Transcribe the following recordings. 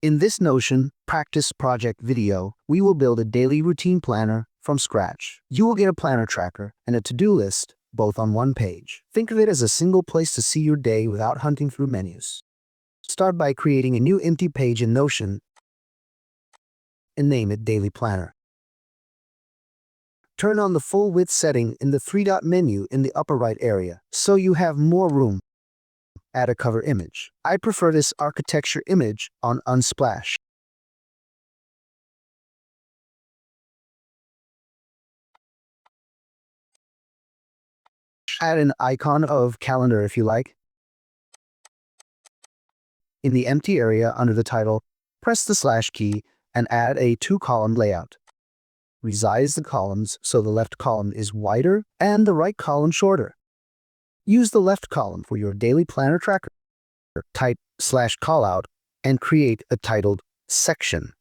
In this Notion practice project video, we will build a daily routine planner from scratch. You will get a planner tracker and a to-do list, both on one page. Think of it as a single place to see your day without hunting through menus. Start by creating a new empty page in Notion and name it Daily Planner. Turn on the full width setting in the three-dot menu in the upper right area so you have more room. Add a cover image. I prefer this architecture image on Unsplash. Add an icon of calendar if you like. In the empty area under the title, press the slash key and add a two-column layout. Resize the columns so the left column is wider and the right column shorter. Use the left column for your daily planner tracker. Type /callout and create a titled section.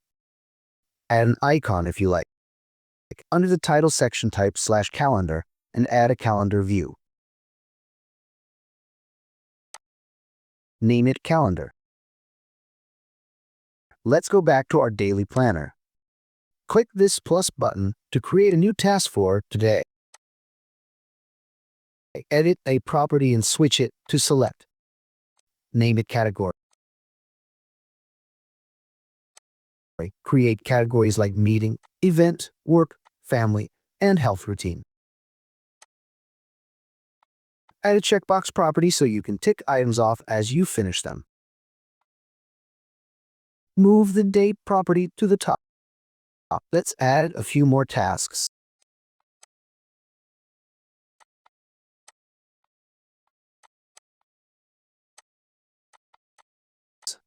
Add an icon if you like. Under the title section, type /calendar and add a calendar view. Name it Calendar. Let's go back to our daily planner. Click this plus button to create a new task for today. Edit a property and switch it to Select. Name it Category. Create categories like Meeting, Event, Work, Family, and Health Routine. Add a checkbox property so you can tick items off as you finish them. Move the Date property to the top. Let's add a few more tasks.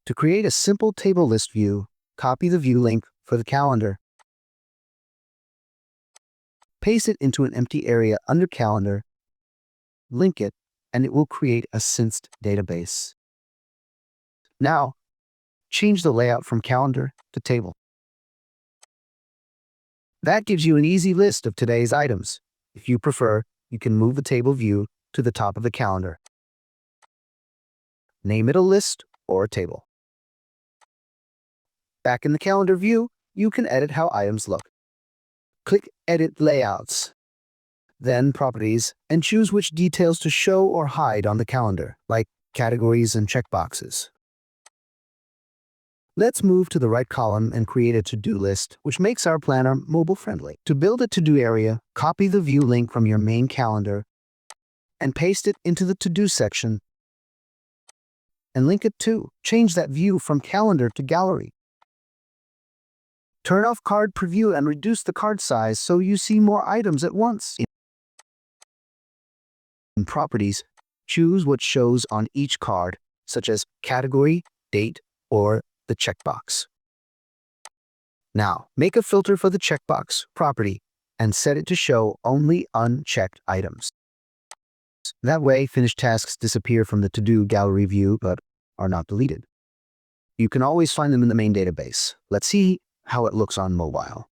To create a simple table list view, copy the view link for the calendar. Paste it into an empty area under Calendar, link it, and it will create a synced database. Now, change the layout from Calendar to Table. That gives you an easy list of today's items. If you prefer, you can move the table view to the top of the calendar. Name it a list or a table. Back in the calendar view, you can edit how items look. Click Edit Layouts, then Properties, and choose which details to show or hide on the calendar, like categories and checkboxes. Let's move to the right column and create a to-do list, which makes our planner mobile-friendly. To build a to-do area, copy the view link from your main calendar and paste it into the to-do section and link it to. Change that view from Calendar to Gallery. Turn off card preview and reduce the card size so you see more items at once. In Properties, choose what shows on each card, such as category, date, or the checkbox. Now, make a filter for the checkbox property and set it to show only unchecked items. That way, finished tasks disappear from the to-do gallery view but are not deleted. You can always find them in the main database. Let's see how it looks on mobile.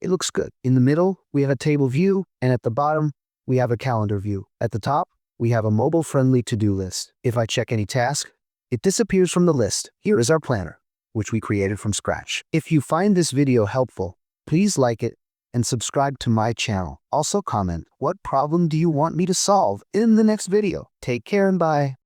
It looks good. In the middle, we have a table view, and at the bottom, we have a calendar view. At the top, we have a mobile-friendly to-do list. If I check any task, it disappears from the list. Here is our planner, which we created from scratch. If you find this video helpful, please like it and subscribe to my channel. Also comment, what problem do you want me to solve in the next video? Take care and bye.